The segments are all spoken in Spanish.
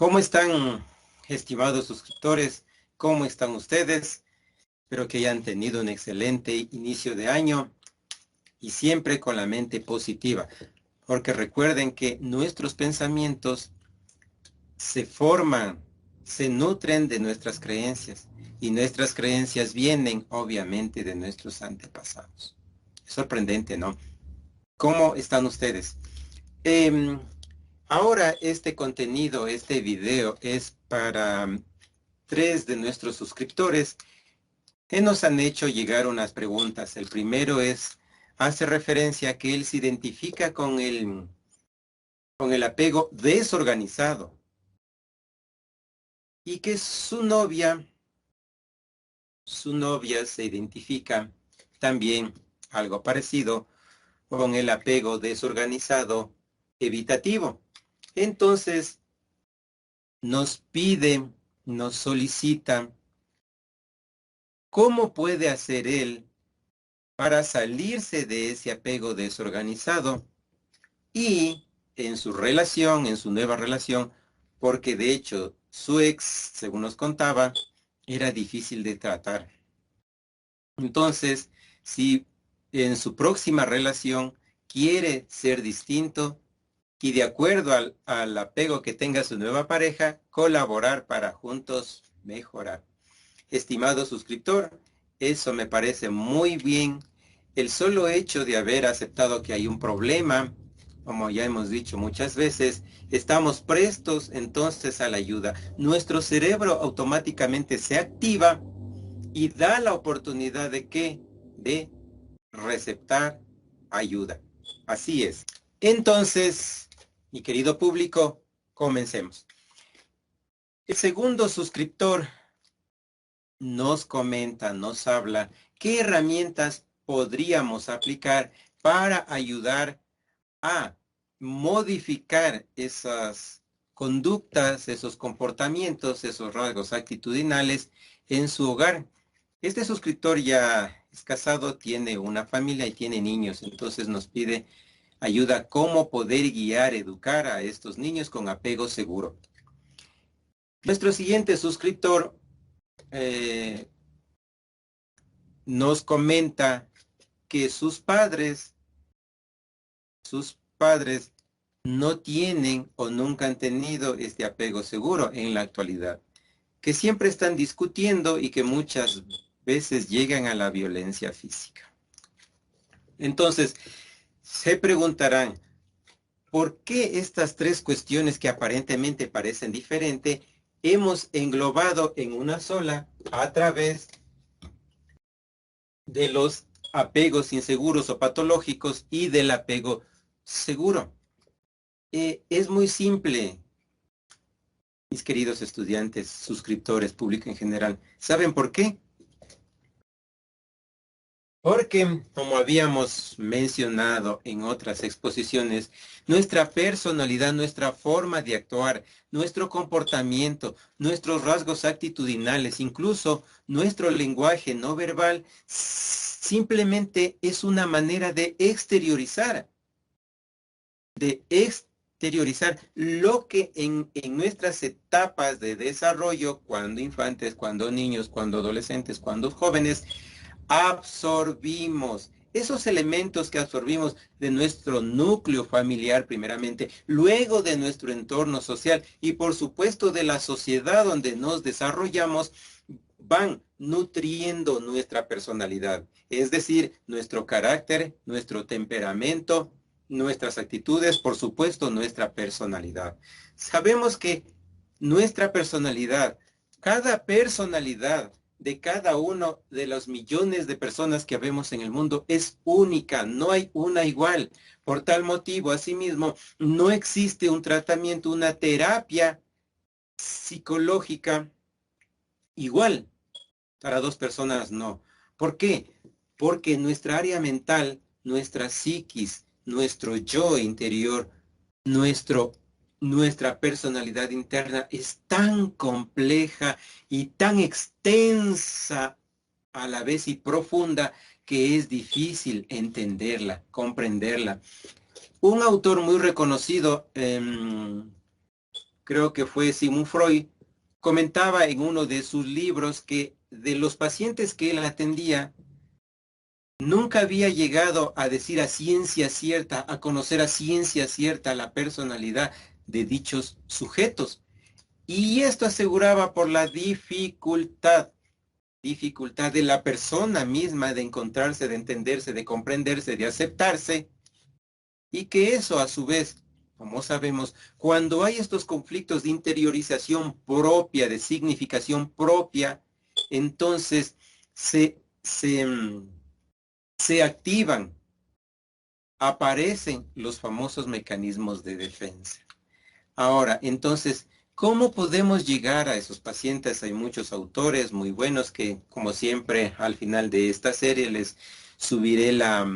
¿Cómo están, estimados suscriptores? ¿Cómo están ustedes? Espero que hayan tenido un excelente inicio de año y siempre con la mente positiva, porque recuerden que nuestros pensamientos se forman, se nutren de nuestras creencias y nuestras creencias vienen obviamente de nuestros antepasados. Es sorprendente, ¿no? ¿Cómo están ustedes? Ahora este contenido, este video es para 3 de nuestros suscriptores que nos han hecho llegar unas preguntas. El primero hace referencia a que él se identifica con el apego desorganizado y que su novia se identifica también algo parecido con el apego desorganizado evitativo. Entonces, nos pide, nos solicita, ¿cómo puede hacer él para salirse de ese apego desorganizado y en su relación, en su nueva relación, porque de hecho su ex, según nos contaba, era difícil de tratar? Entonces, si en su próxima relación quiere ser distinto y de acuerdo al apego que tenga su nueva pareja, colaborar para juntos mejorar. Estimado suscriptor, eso me parece muy bien. El solo hecho de haber aceptado que hay un problema, como ya hemos dicho muchas veces, estamos prestos entonces a la ayuda. Nuestro cerebro automáticamente se activa y da la oportunidad de ¿qué? De receptar ayuda. Así es. Entonces, mi querido público, comencemos. El segundo suscriptor nos comenta, nos habla, qué herramientas podríamos aplicar para ayudar a modificar esas conductas, esos comportamientos, esos rasgos actitudinales en su hogar. Este suscriptor ya es casado, tiene una familia y tiene niños, entonces nos pide ayuda cómo poder guiar, educar a estos niños con apego seguro. Nuestro siguiente suscriptor nos comenta que sus padres no tienen o nunca han tenido este apego seguro en la actualidad, que siempre están discutiendo y que muchas veces llegan a la violencia física. Entonces, se preguntarán, ¿por qué estas 3 cuestiones que aparentemente parecen diferentes hemos englobado en una sola a través de los apegos inseguros o patológicos y del apego seguro? Es muy simple, mis queridos estudiantes, suscriptores, público en general. ¿Saben por qué? Porque, como habíamos mencionado en otras exposiciones, nuestra personalidad, nuestra forma de actuar, nuestro comportamiento, nuestros rasgos actitudinales, incluso nuestro lenguaje no verbal, simplemente es una manera de exteriorizar lo que en nuestras etapas de desarrollo, cuando infantes, cuando niños, cuando adolescentes, cuando jóvenes, absorbimos. Esos elementos que absorbimos de nuestro núcleo familiar primeramente, luego de nuestro entorno social y por supuesto de la sociedad donde nos desarrollamos, van nutriendo nuestra personalidad, es decir, nuestro carácter, nuestro temperamento, nuestras actitudes, por supuesto, nuestra personalidad. Sabemos que nuestra personalidad, cada personalidad de cada uno de los millones de personas que vemos en el mundo es única, no hay una igual. Por tal motivo, asimismo, no existe un tratamiento, una terapia psicológica igual para 2 personas, no. ¿Por qué? Porque nuestra área mental, nuestra psiquis, nuestro yo interior, nuestra personalidad interna es tan compleja y tan extensa a la vez y profunda que es difícil entenderla, comprenderla. Un autor muy reconocido creo que fue Sigmund Freud, comentaba en uno de sus libros que de los pacientes que él atendía, nunca había llegado a decir a ciencia cierta, a conocer a ciencia cierta la personalidad de dichos sujetos. Y esto aseguraba por la dificultad de la persona misma de encontrarse, de entenderse, de comprenderse, de aceptarse, y que eso a su vez, como sabemos, cuando hay estos conflictos de interiorización propia, de significación propia, entonces se activan, aparecen los famosos mecanismos de defensa. Ahora, entonces, ¿cómo podemos llegar a esos pacientes? Hay muchos autores muy buenos que, como siempre, al final de esta serie les subiré la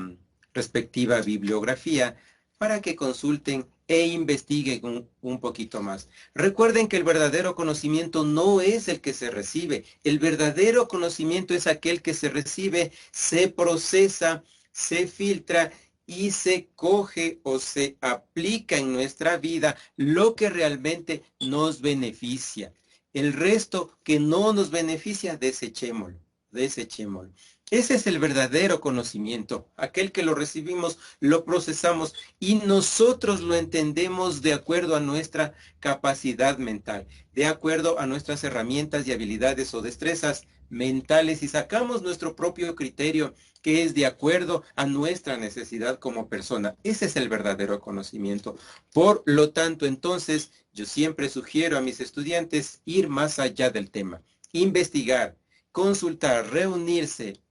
respectiva bibliografía para que consulten e investiguen un poquito más. Recuerden que el verdadero conocimiento no es el que se recibe. El verdadero conocimiento es aquel que se recibe, se procesa, se filtra y se coge o se aplica en nuestra vida lo que realmente nos beneficia. El resto que no nos beneficia, desechémoslo, desechémoslo. Ese es el verdadero conocimiento, aquel que lo recibimos, lo procesamos y nosotros lo entendemos de acuerdo a nuestra capacidad mental, de acuerdo a nuestras herramientas y habilidades o destrezas mentales y sacamos nuestro propio criterio que es de acuerdo a nuestra necesidad como persona. Ese es el verdadero conocimiento. Por lo tanto, entonces, yo siempre sugiero a mis estudiantes ir más allá del tema, investigar, consultar, reunirse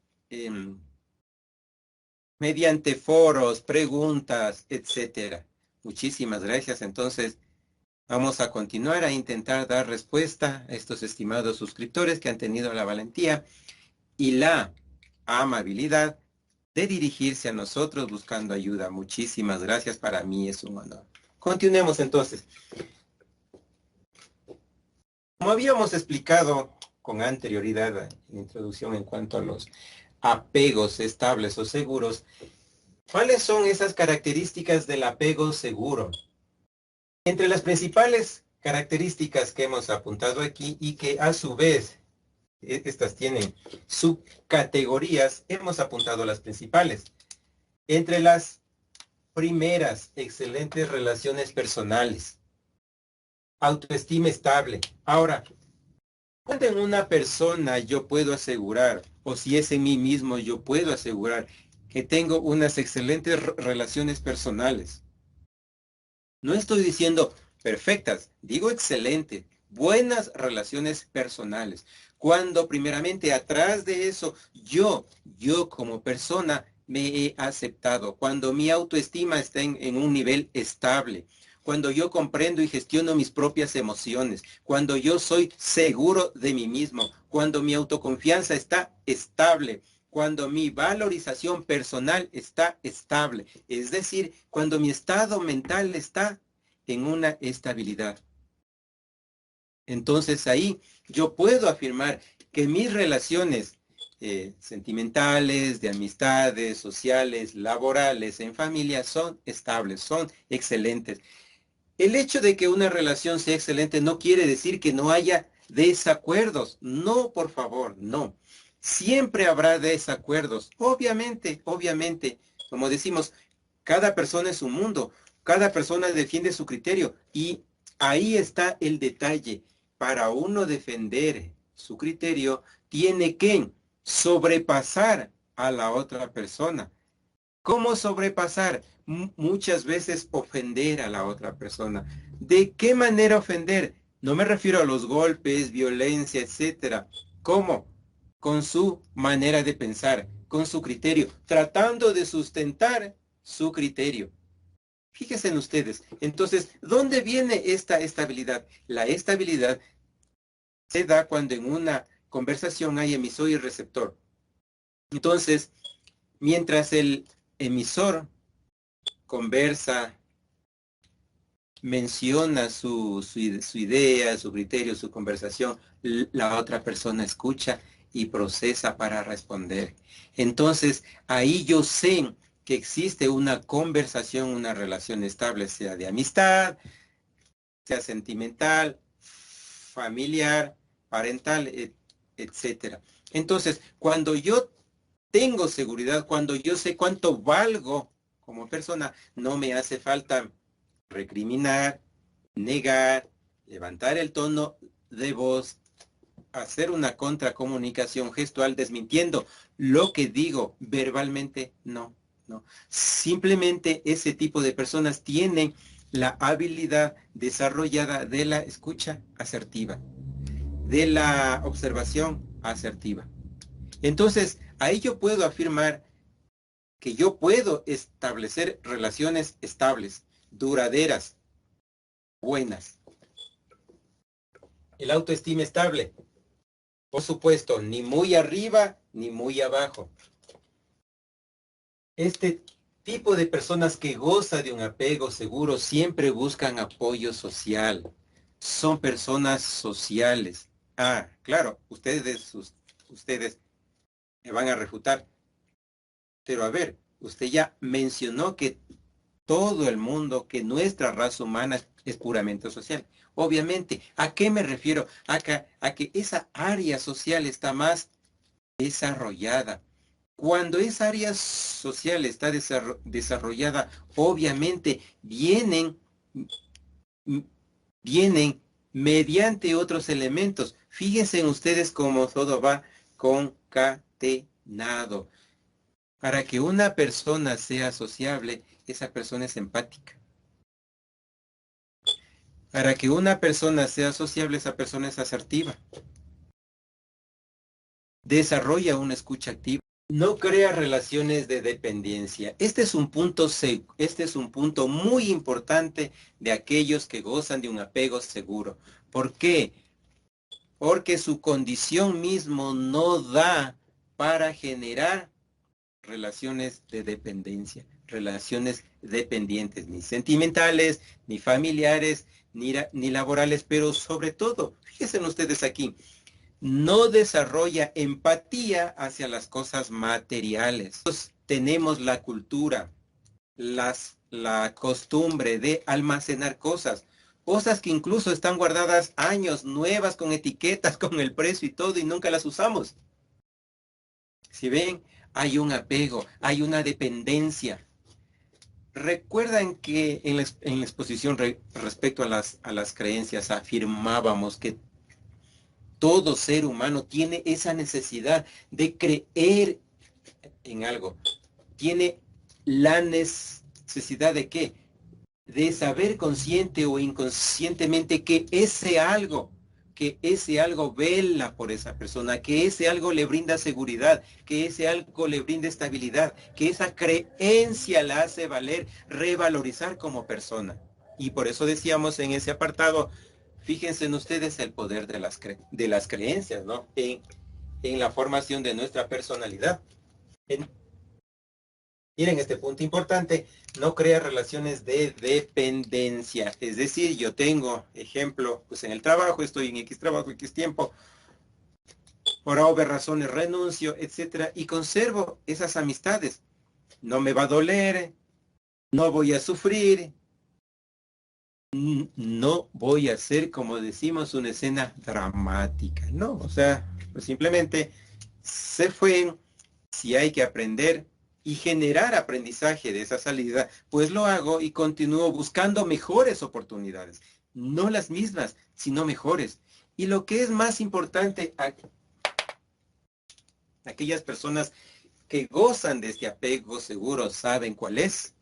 mediante foros, preguntas, etcétera. Muchísimas gracias. Entonces, vamos a continuar a intentar dar respuesta a estos estimados suscriptores que han tenido la valentía y la amabilidad de dirigirse a nosotros buscando ayuda. Muchísimas gracias, para mí es un honor. Continuemos entonces. Como habíamos explicado con anterioridad en la introducción en cuanto a los apegos estables o seguros, ¿cuáles son esas características del apego seguro? Entre las principales características que hemos apuntado aquí y que a su vez estas tienen subcategorías, hemos apuntado las principales. Entre las primeras, excelentes relaciones personales, autoestima estable. Ahora, cuando en una persona yo puedo asegurar, o si es en mí mismo, yo puedo asegurar que tengo unas excelentes relaciones personales. No estoy diciendo perfectas, digo excelente, buenas relaciones personales. Cuando primeramente atrás de eso, yo como persona me he aceptado. Cuando mi autoestima está en un nivel estable. Cuando yo comprendo y gestiono mis propias emociones. Cuando yo soy seguro de mí mismo. Cuando mi autoconfianza está estable. Cuando mi valorización personal está estable. Es decir, cuando mi estado mental está en una estabilidad. Entonces ahí yo puedo afirmar que mis relaciones sentimentales, de amistades, sociales, laborales, en familia, son estables, son excelentes. El hecho de que una relación sea excelente no quiere decir que no haya desacuerdos. No, por favor, no. Siempre habrá desacuerdos. Obviamente, como decimos, cada persona es un mundo. Cada persona defiende su criterio. Y ahí está el detalle. Para uno defender su criterio, tiene que sobrepasar a la otra persona. ¿Cómo sobrepasar? Muchas veces ofender a la otra persona. ¿De qué manera ofender? No me refiero a los golpes, violencia, etcétera. ¿Cómo? Con su manera de pensar, con su criterio, tratando de sustentar su criterio. Fíjense en ustedes. Entonces, ¿dónde viene esta estabilidad? La estabilidad se da cuando en una conversación hay emisor y receptor. Entonces, mientras el emisor conversa, menciona su idea, su criterio, su conversación, la otra persona escucha y procesa para responder. Entonces, ahí yo sé que existe una conversación, una relación estable, sea de amistad, sea sentimental, familiar, parental, etcétera. Entonces, cuando yo tengo seguridad, cuando yo sé cuánto valgo como persona, no me hace falta recriminar, negar, levantar el tono de voz, hacer una contracomunicación gestual desmintiendo lo que digo verbalmente, no, no. Simplemente ese tipo de personas tienen la habilidad desarrollada de la escucha asertiva, de la observación asertiva. Entonces, ahí yo puedo afirmar que yo puedo establecer relaciones estables, duraderas, buenas. El autoestima estable, por supuesto, ni muy arriba ni muy abajo. Este tipo de personas que goza de un apego seguro siempre buscan apoyo social. Son personas sociales. Ah, claro, ustedes me van a refutar. Pero a ver, usted ya mencionó que todo el mundo, que nuestra raza humana es puramente social. Obviamente, ¿a qué me refiero? A que esa área social está más desarrollada. Cuando esa área social está desarrollada, obviamente vienen mediante otros elementos. Fíjense en ustedes cómo todo va concatenado. Para que una persona sea sociable, esa persona es empática. Para que una persona sea sociable, esa persona es asertiva. Desarrolla una escucha activa. No crea relaciones de dependencia. Este es un punto muy importante de aquellos que gozan de un apego seguro. ¿Por qué? Porque su condición mismo no da para generar relaciones de dependencia, relaciones dependientes, ni sentimentales, ni familiares, ni laborales, pero sobre todo, fíjense ustedes aquí, no desarrolla empatía hacia las cosas materiales. Tenemos la cultura, la costumbre de almacenar cosas que incluso están guardadas años, nuevas, con etiquetas, con el precio y todo, y nunca las usamos. Si ven, hay un apego, hay una dependencia. Recuerdan que en la exposición respecto a las creencias afirmábamos que todo ser humano tiene esa necesidad de creer en algo. Tiene la necesidad de qué? De saber consciente o inconscientemente que ese algo vela por esa persona, que ese algo le brinda seguridad, que ese algo le brinda estabilidad, que esa creencia la hace valer, revalorizar como persona. Y por eso decíamos en ese apartado, fíjense en ustedes el poder de las creencias, ¿no? En la formación de nuestra personalidad. En, Miren este punto importante, no crea relaciones de dependencia. Es decir, yo tengo, ejemplo, pues en el trabajo, estoy en X trabajo, X tiempo, por obvias razones renuncio, etcétera, y conservo esas amistades. No me va a doler, no voy a sufrir, no voy a hacer, como decimos, una escena dramática, ¿no? O sea, pues simplemente se fue. Si hay que aprender y generar aprendizaje de esa salida, pues lo hago y continúo buscando mejores oportunidades. No las mismas, sino mejores. Y lo que es más importante, aquellas personas que gozan de este apego seguro saben cuál es.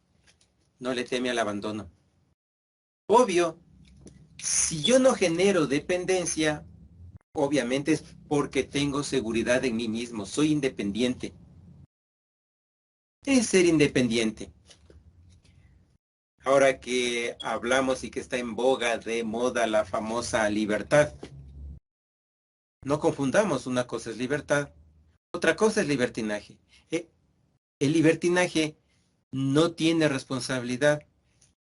No le teme al abandono. Obvio, si yo no genero dependencia, obviamente es porque tengo seguridad en mí mismo, soy independiente. Es ser independiente. Ahora que hablamos y que está en boga de moda la famosa libertad, no confundamos, una cosa es libertad, otra cosa es libertinaje. El libertinaje no tiene responsabilidad.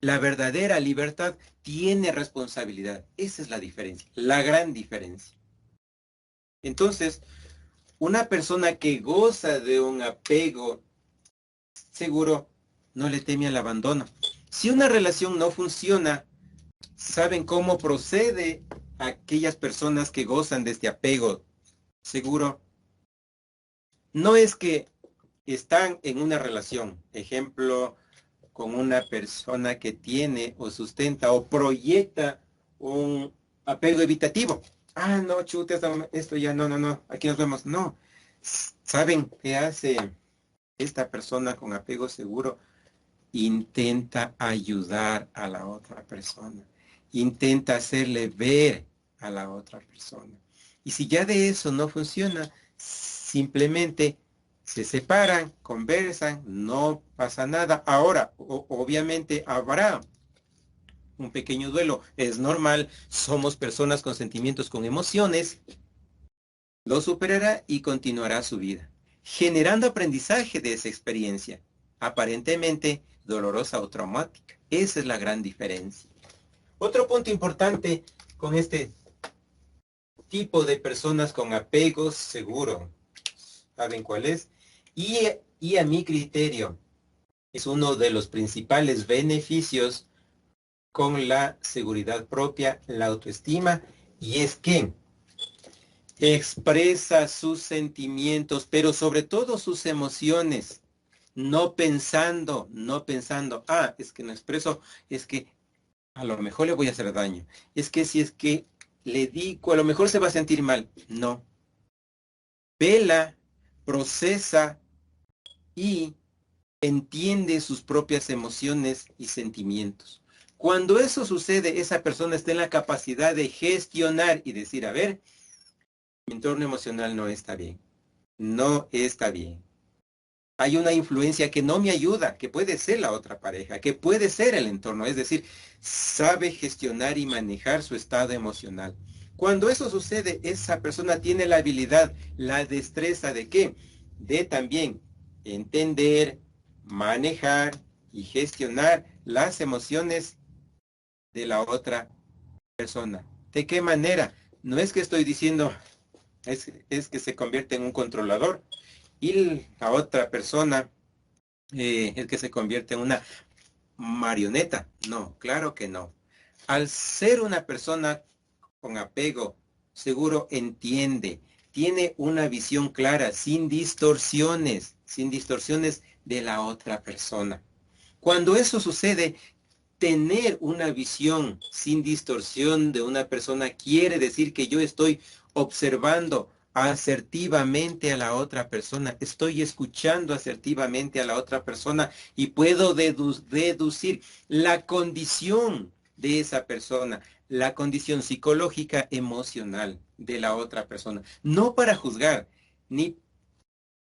La verdadera libertad tiene responsabilidad. Esa es la diferencia, la gran diferencia. Entonces, una persona que goza de un apego seguro no le teme al abandono. Si una relación no funciona, ¿Saben cómo procede aquellas personas que gozan de este apego seguro? No es que están en una relación, ejemplo, con una persona que tiene o sustenta o proyecta un apego evitativo. Ah, no, chuta, esto ya, no, no, no, aquí nos vemos. No. ¿Saben qué hace esta persona con apego seguro? Intenta ayudar a la otra persona. Intenta hacerle ver a la otra persona. Y si ya de eso no funciona, simplemente se separan, conversan, no pasa nada. Ahora, obviamente habrá un pequeño duelo. Es normal, somos personas con sentimientos, con emociones. Lo superará y continuará su vida, generando aprendizaje de esa experiencia, aparentemente dolorosa o traumática. Esa es la gran diferencia. Otro punto importante con este tipo de personas con apego seguro, ¿saben cuál es? Y a mi criterio, es uno de los principales beneficios con la seguridad propia, la autoestima, y es que expresa sus sentimientos, pero sobre todo sus emociones, no pensando, es que no expreso, es que a lo mejor le voy a hacer daño, es que si es que le digo, a lo mejor se va a sentir mal. No, vela, procesa y entiende sus propias emociones y sentimientos. Cuando eso sucede, esa persona está en la capacidad de gestionar y decir, a ver, mi entorno emocional no está bien. No está bien. Hay una influencia que no me ayuda, que puede ser la otra pareja, que puede ser el entorno, es decir, sabe gestionar y manejar su estado emocional. Cuando eso sucede, esa persona tiene la habilidad, la destreza de qué? De también entender, manejar y gestionar las emociones de la otra persona. ¿De qué manera? No es que estoy diciendo, es que se convierte en un controlador y la otra persona es que se convierte en una marioneta. No, claro que no. Al ser una persona con apego, seguro entiende, tiene una visión clara, sin distorsiones de la otra persona. Cuando eso sucede, tener una visión sin distorsión de una persona quiere decir que yo estoy observando asertivamente a la otra persona, estoy escuchando asertivamente a la otra persona y puedo deducir la condición de esa persona, la condición psicológica, emocional de la otra persona, no para juzgar, ni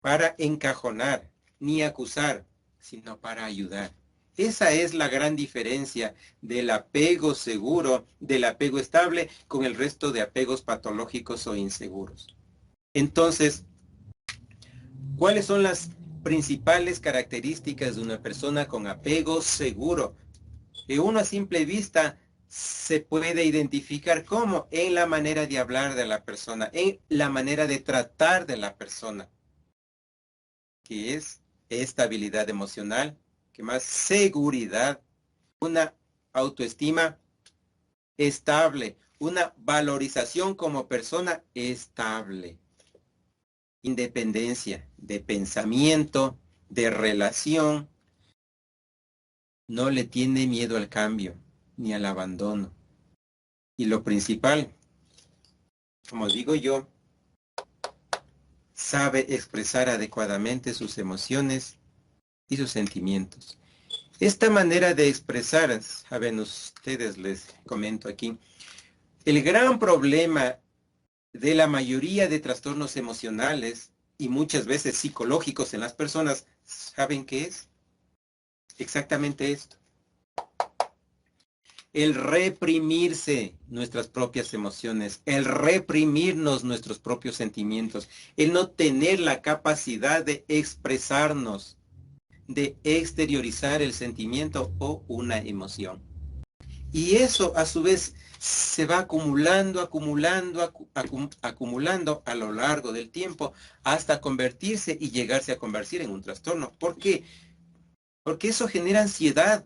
para encajonar, ni acusar, sino para ayudar. Esa es la gran diferencia del apego seguro, del apego estable, con el resto de apegos patológicos o inseguros. Entonces, ¿cuáles son las principales características de una persona con apego seguro? Que uno a simple vista se puede identificar como en la manera de hablar de la persona, en la manera de tratar de la persona, que es estabilidad emocional, que más seguridad, una autoestima estable, una valorización como persona estable, independencia de pensamiento, de relación, no le tiene miedo al cambio ni al abandono. Y lo principal, como digo yo, sabe expresar adecuadamente sus emociones y sus sentimientos. Esta manera de expresar, saben ustedes, les comento aquí, el gran problema de la mayoría de trastornos emocionales y muchas veces psicológicos en las personas, ¿saben qué es? Exactamente esto. El reprimirse nuestras propias emociones, el reprimirnos nuestros propios sentimientos, el no tener la capacidad de expresarnos, de exteriorizar el sentimiento o una emoción. Y eso a su vez se va acumulando a lo largo del tiempo hasta convertirse y llegarse a convertir en un trastorno. ¿Por qué? Porque eso genera ansiedad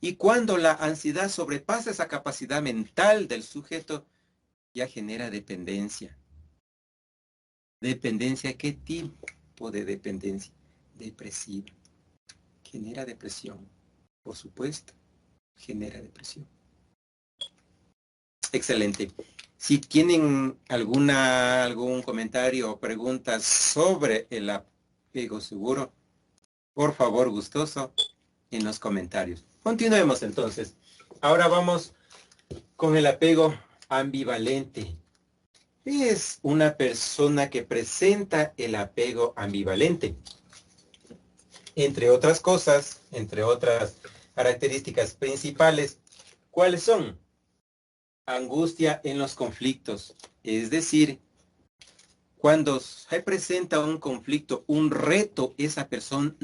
Y cuando la ansiedad sobrepasa esa capacidad mental del sujeto, ya genera dependencia. ¿Dependencia? ¿Qué tipo de dependencia? Depresiva. Genera depresión. Por supuesto, genera depresión. Excelente. Si tienen algún comentario o preguntas sobre el apego seguro, por favor, gustoso, en los comentarios. Continuemos entonces. Ahora vamos con el apego ambivalente. Es una persona que presenta el apego ambivalente. Entre otras cosas, entre otras características principales, ¿cuáles son? Angustia en los conflictos. Es decir, cuando se presenta un conflicto, un reto, esa persona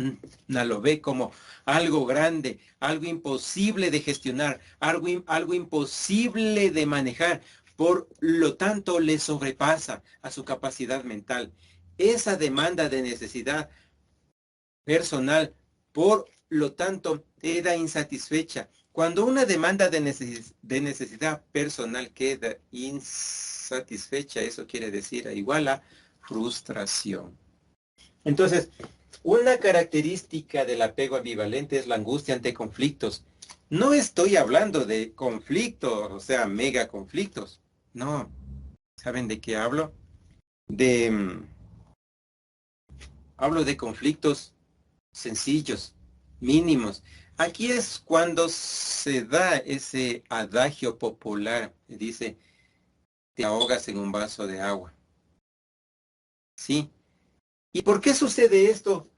lo ve como algo grande, algo imposible de gestionar, algo imposible de manejar. Por lo tanto, le sobrepasa a su capacidad mental. Esa demanda de necesidad personal, por lo tanto, queda insatisfecha. Cuando una demanda de necesidad personal queda insatisfecha, eso quiere decir igual a frustración. Entonces, una característica del apego ambivalente es la angustia ante conflictos. No estoy hablando de conflictos, o sea, mega conflictos. No. ¿Saben de qué hablo? Hablo de conflictos sencillos, mínimos. Aquí es cuando se da ese adagio popular que dice, te ahogas en un vaso de agua. ¿Sí? ¿Y por qué sucede esto?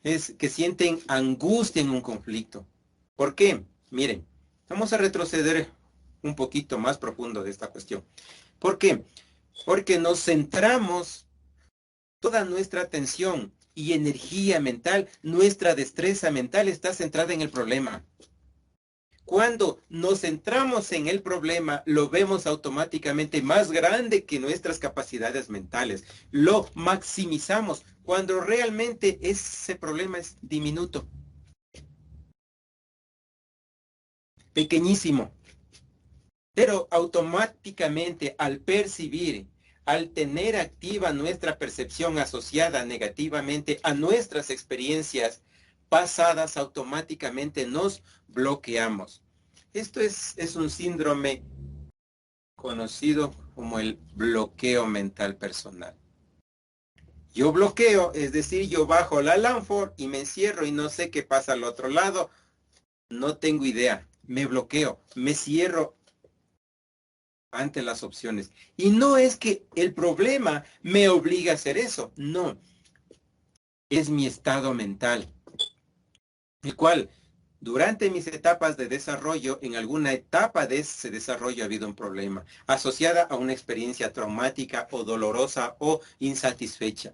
Es que sienten angustia en un conflicto. ¿Por qué? Miren, vamos a retroceder un poquito más profundo de esta cuestión. ¿Por qué? Porque nos centramos toda nuestra atención y energía mental, nuestra destreza mental está centrada en el problema. Cuando nos centramos en el problema, lo vemos automáticamente más grande que nuestras capacidades mentales. Lo maximizamos cuando realmente ese problema es diminuto, pequeñísimo. Pero automáticamente al percibir, al tener activa nuestra percepción asociada negativamente a nuestras experiencias pasadas, automáticamente nos bloqueamos. Esto es un síndrome conocido como el bloqueo mental personal. Yo bloqueo, es decir, yo bajo la Lanford y me encierro y no sé qué pasa al otro lado. No tengo idea. Me bloqueo, me cierro ante las opciones. Y no es que el problema me obliga a hacer eso. No. Es mi estado mental, el cual durante mis etapas de desarrollo, en alguna etapa de ese desarrollo ha habido un problema, asociada a una experiencia traumática o dolorosa o insatisfecha.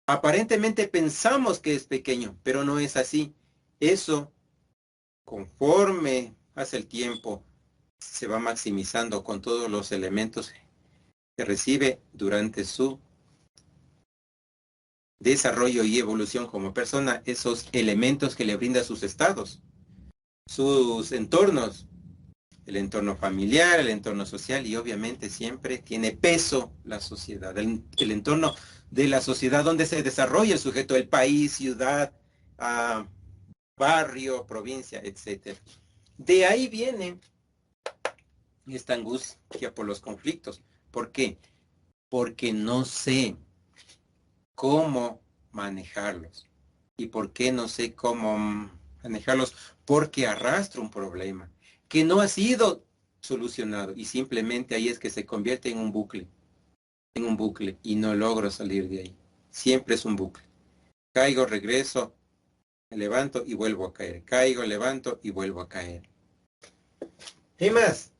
Aparentemente pensamos que es pequeño, pero no es así. Eso, conforme pasa el tiempo, se va maximizando con todos los elementos que recibe durante su desarrollo y evolución como persona, esos elementos que le brinda sus estados, sus entornos, el entorno familiar, el entorno social y obviamente siempre tiene peso la sociedad, el entorno de la sociedad donde se desarrolla el sujeto, el país, ciudad, barrio, provincia, etc. De ahí viene esta angustia por los conflictos. ¿Por qué? Porque no sé cómo manejarlos. ¿Y por qué no sé cómo manejarlos? Porque arrastro un problema que no ha sido solucionado y simplemente ahí es que se convierte en un bucle y no logro salir de ahí. Siempre es un bucle. Caigo, regreso, me levanto y vuelvo a caer. Caigo, levanto y vuelvo a caer. ¿Qué más?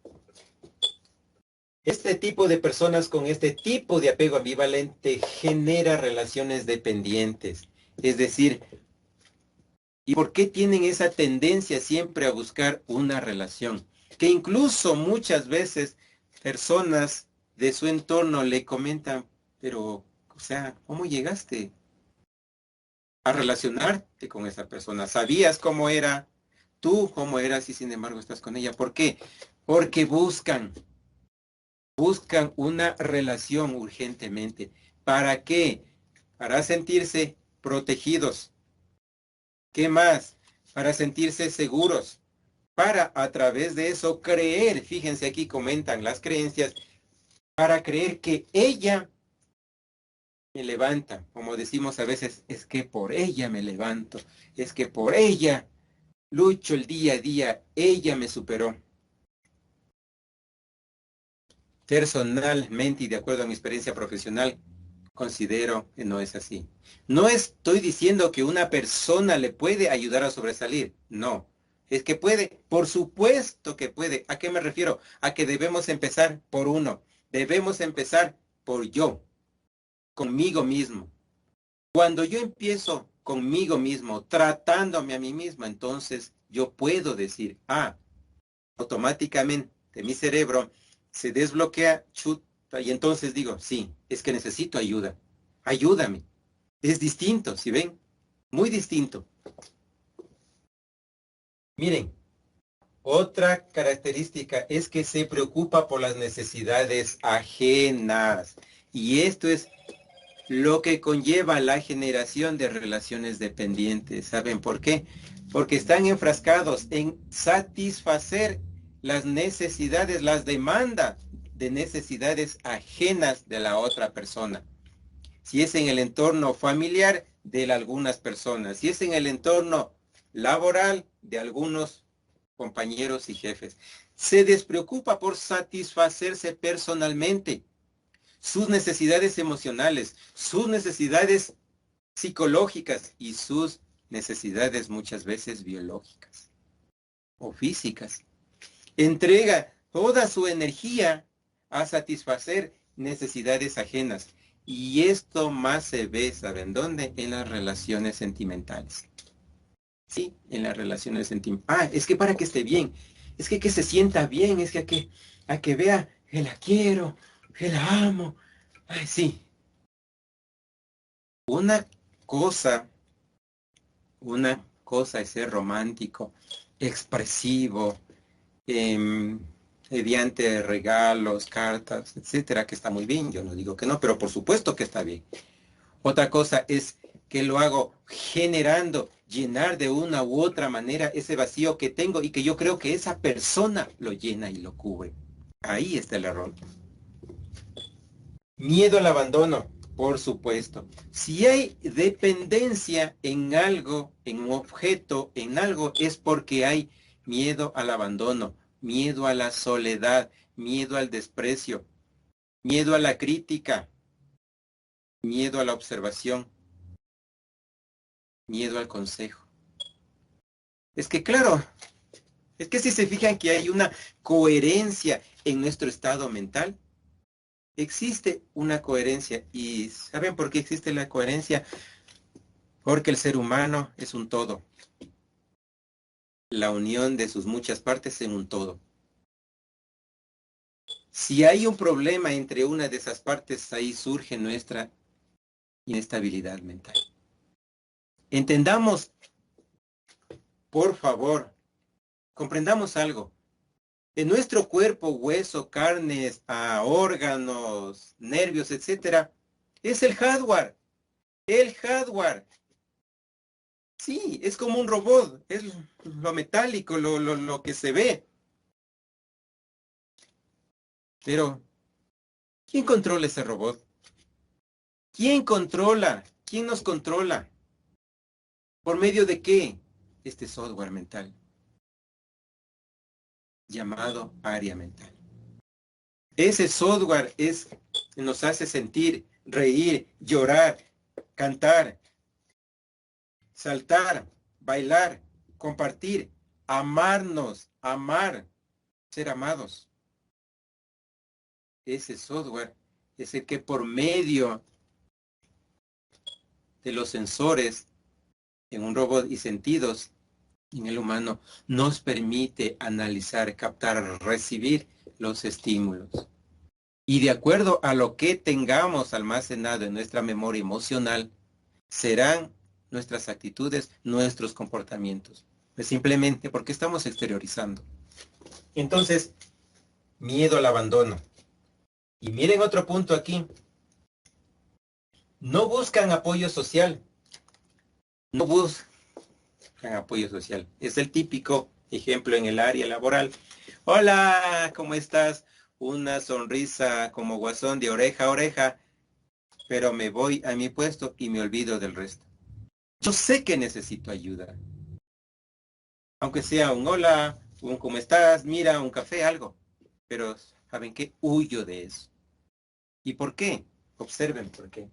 Este tipo de personas con este tipo de apego ambivalente genera relaciones dependientes. Es decir, ¿y por qué tienen esa tendencia siempre a buscar una relación? Que incluso muchas veces personas de su entorno le comentan, pero, o sea, ¿cómo llegaste a relacionarte con esa persona? ¿Sabías cómo era? tú cómo eras y sin embargo estás con ella. ¿Por qué? Porque buscan una relación urgentemente. ¿Para qué? Para sentirse protegidos. ¿Qué más? Para sentirse seguros. Para a través de eso creer, fíjense aquí comentan las creencias, para creer que ella me levanta. Como decimos a veces, es que por ella me levanto, es que por ella lucho el día a día, ella me superó. Personalmente y de acuerdo a mi experiencia profesional, considero que no es así. No estoy diciendo que una persona le puede ayudar a sobresalir, no. Es que puede, por supuesto que puede. ¿A qué me refiero? A que debemos empezar por uno. Debemos empezar por yo, conmigo mismo. Cuando yo empiezo conmigo mismo, tratándome a mí mismo, entonces yo puedo decir, automáticamente mi cerebro se desbloquea, chuta, y entonces digo, sí, es que necesito ayuda. Ayúdame. Es distinto, ¿sí ven? Muy distinto. Miren, otra característica es que se preocupa por las necesidades ajenas. Y esto es lo que conlleva la generación de relaciones dependientes. ¿Saben por qué? Porque están enfrascados en satisfacer las necesidades, las demandas de necesidades ajenas de la otra persona. Si es en el entorno familiar, de algunas personas. Si es en el entorno laboral, de algunos compañeros y jefes. Se despreocupa por satisfacerse personalmente sus necesidades emocionales, sus necesidades psicológicas y sus necesidades muchas veces biológicas o físicas. Entrega toda su energía a satisfacer necesidades ajenas. Y esto más se ve, ¿saben dónde? En las relaciones sentimentales. Sí, en las relaciones sentimentales. Es que para que esté bien, es que se sienta bien, es que a que vea que la quiero, que la amo. Ay, sí. Una cosa, una cosa es ser romántico, expresivo, em, mediante regalos, cartas, etcétera, que está muy bien. Yo no digo que no, pero por supuesto que está bien. Otra cosa es que lo hago generando, llenar de una u otra manera ese vacío que tengo y que yo creo que esa persona lo llena y lo cubre. Ahí está el error. Miedo al abandono, por supuesto. Si hay dependencia en algo, en un objeto, en algo, es porque hay miedo al abandono, miedo a la soledad, miedo al desprecio, miedo a la crítica, miedo a la observación, miedo al consejo. Es que claro, es que si se fijan que hay una coherencia en nuestro estado mental, existe una coherencia. ¿Y saben por qué existe la coherencia? Porque el ser humano es un todo. La unión de sus muchas partes en un todo. Si hay un problema entre una de esas partes, ahí surge nuestra inestabilidad mental. Entendamos, por favor, comprendamos algo. En nuestro cuerpo, hueso, carnes, órganos, nervios, etcétera, es el hardware. El hardware. Sí, es como un robot, es lo metálico, lo que se ve. Pero, ¿quién controla ese robot? ¿Quién controla? ¿Quién nos controla? ¿Por medio de qué? Este software mental, llamado área mental. Ese software nos hace sentir, reír, llorar, cantar, saltar, bailar, compartir, amarnos, amar, ser amados. Ese software es el que por medio de los sensores en un robot y sentidos en el humano nos permite analizar, captar, recibir los estímulos. Y de acuerdo a lo que tengamos almacenado en nuestra memoria emocional, serán nuestras actitudes, nuestros comportamientos. Pues simplemente porque estamos exteriorizando. Entonces, miedo al abandono. Y miren otro punto aquí. No buscan apoyo social. No buscan apoyo social. Es el típico ejemplo en el área laboral. Hola, ¿cómo estás? Una sonrisa como guasón de oreja a oreja, pero me voy a mi puesto y me olvido del resto. Yo sé que necesito ayuda. Aunque sea un hola, un cómo estás, mira, un café, algo. Pero, ¿saben qué? Huyo de eso. ¿Y por qué? Observen por qué.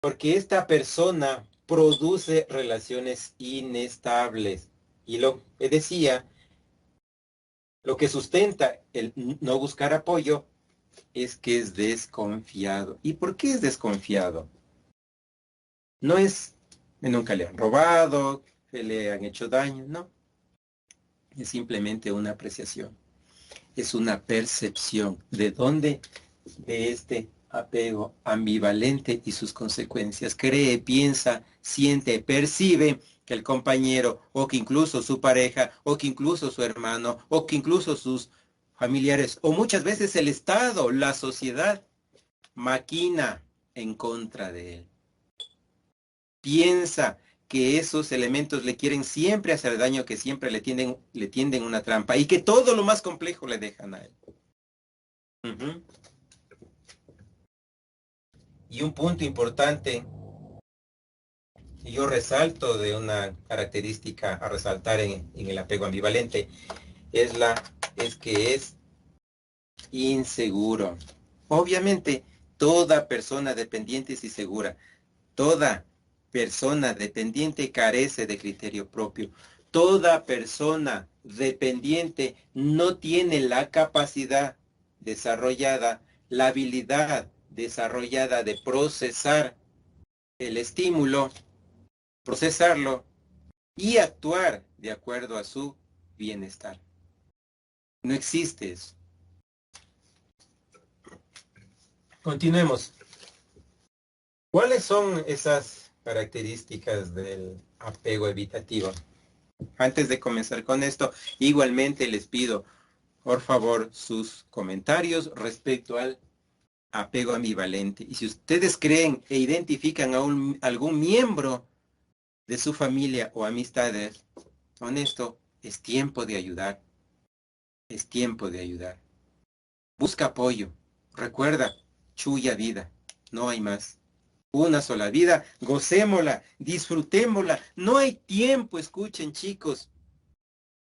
Porque esta persona produce relaciones inestables. Y lo que decía, lo que sustenta el no buscar apoyo es que es desconfiado. ¿Y por qué es desconfiado? No es que nunca le han robado, que le han hecho daño, no. Es simplemente una apreciación. Es una percepción de dónde de este apego ambivalente y sus consecuencias. Cree, piensa, siente, percibe que el compañero o que incluso su pareja o que incluso su hermano o que incluso sus familiares o muchas veces el Estado, la sociedad, maquina en contra de él. Piensa que esos elementos le quieren siempre hacer daño, que siempre le tienden una trampa y que todo lo más complejo le dejan a él. Uh-huh. Y un punto importante, y yo resalto de una característica a resaltar en el apego ambivalente, es que es inseguro. Obviamente, toda persona dependiente es insegura. Toda persona dependiente carece de criterio propio. Toda persona dependiente no tiene la capacidad desarrollada, la habilidad desarrollada de procesar el estímulo, procesarlo y actuar de acuerdo a su bienestar. No existe eso. Continuemos. ¿Cuáles son esas características del apego evitativo? Antes de comenzar con esto, igualmente les pido, por favor, sus comentarios respecto al apego ambivalente. Y si ustedes creen e identifican a algún miembro de su familia o amistades, honesto, es tiempo de ayudar. Es tiempo de ayudar. Busca apoyo. Recuerda, chuya vida. No hay más. Una sola vida. Gocémosla. Disfrutémosla. No hay tiempo, escuchen chicos.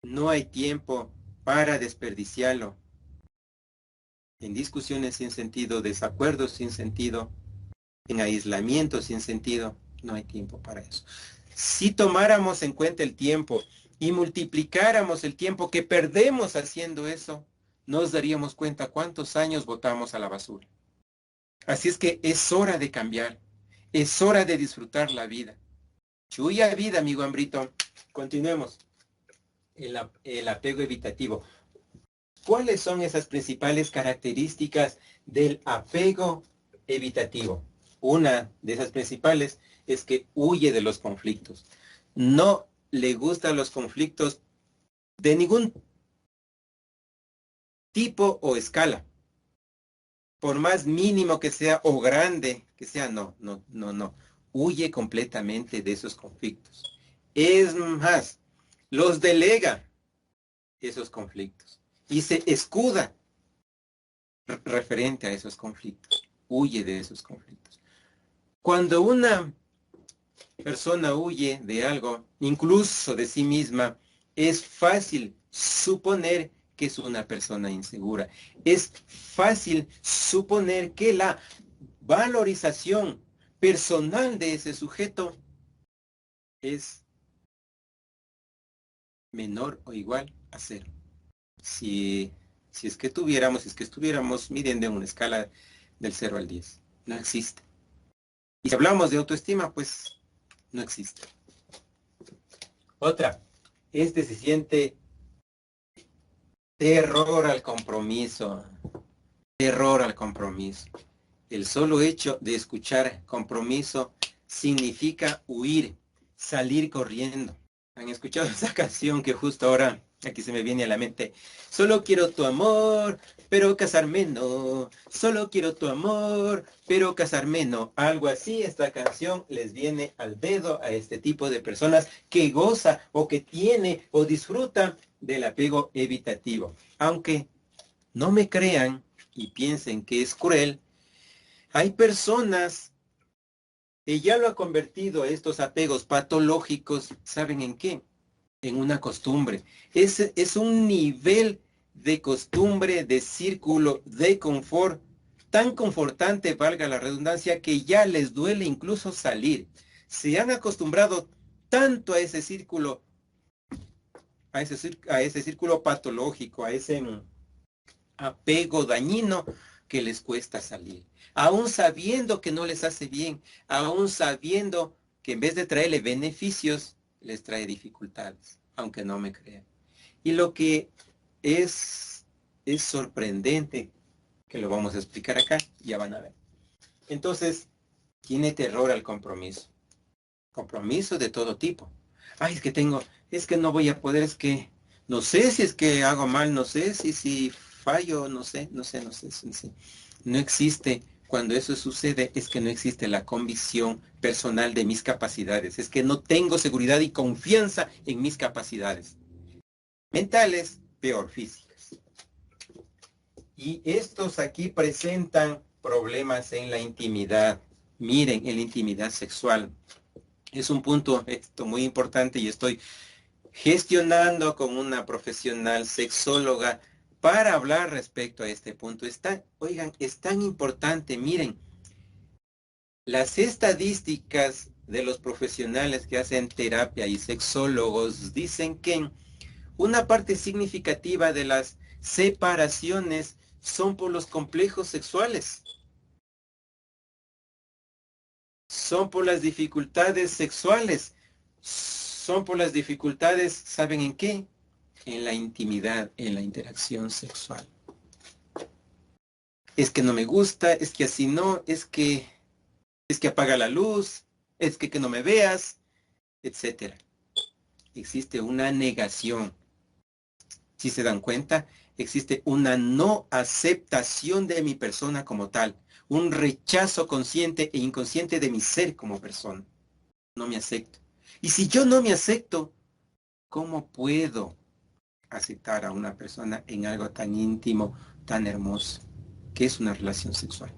No hay tiempo para desperdiciarlo en discusiones sin sentido, desacuerdos sin sentido, en aislamiento sin sentido. No hay tiempo para eso. Si tomáramos en cuenta el tiempo y multiplicáramos el tiempo que perdemos haciendo eso, nos daríamos cuenta cuántos años botamos a la basura. Así es que es hora de cambiar. Es hora de disfrutar la vida. Chuya vida, amigo Ambrito. Continuemos. El apego evitativo. ¿Cuáles son esas principales características del apego evitativo? Una de esas principales es que huye de los conflictos. No le gustan los conflictos de ningún tipo o escala. Por más mínimo que sea o grande que sea, no. Huye completamente de esos conflictos. Es más, los delega esos conflictos y se escuda referente a esos conflictos. Huye de esos conflictos. Cuando una persona huye de algo, incluso de sí misma, es fácil suponer que es una persona insegura. Es fácil suponer que la valorización personal de ese sujeto es menor o igual a cero. Si es que estuviéramos midiendo en una escala del 0 al 10, no existe. Y si hablamos de autoestima, pues no existe. Otra, se siente terror al compromiso. Terror al compromiso. El solo hecho de escuchar compromiso significa huir, salir corriendo. ¿Han escuchado esa canción que justo ahora aquí se me viene a la mente? Solo quiero tu amor, pero casarme no. Solo quiero tu amor, pero casarme no. Algo así, esta canción les viene al dedo a este tipo de personas que goza o que tiene o disfruta del apego evitativo. Aunque no me crean y piensen que es cruel, hay personas que ya lo ha convertido a estos apegos patológicos, ¿saben en qué? En una costumbre. Es un nivel de costumbre, de círculo, de confort, tan confortante, valga la redundancia, que ya les duele incluso salir. Se han acostumbrado tanto a ese círculo, a ese círculo patológico, a ese apego dañino que les cuesta salir. Aún sabiendo que no les hace bien, aún sabiendo que en vez de traerle beneficios, les trae dificultades, aunque no me crean. Y lo que es sorprendente, que lo vamos a explicar acá, ya van a ver. Entonces, tiene terror al compromiso. Compromiso de todo tipo. Ay, es que no voy a poder, es que no sé si es que hago mal, no sé si fallo, no sé. No existe, cuando eso sucede, es que no existe la convicción personal de mis capacidades. Es que no tengo seguridad y confianza en mis capacidades. Mentales, peor físicas. Y estos aquí presentan problemas en la intimidad. Miren, en la intimidad sexual. Es un punto esto muy importante y estoy gestionando con una profesional sexóloga para hablar respecto a este punto. Oigan, es tan importante, miren, las estadísticas de los profesionales que hacen terapia y sexólogos dicen que una parte significativa de las separaciones son por los complejos sexuales, son por las dificultades sexuales, son por las dificultades, ¿saben en qué? En la intimidad, en la interacción sexual. Es que no me gusta, es que así no, es que apaga la luz, es que no me veas, etcétera. Existe una negación. Si se dan cuenta, existe una no aceptación de mi persona como tal, un rechazo consciente e inconsciente de mi ser como persona. No me acepto. Y si yo no me acepto, ¿cómo puedo aceptar a una persona en algo tan íntimo, tan hermoso, que es una relación sexual?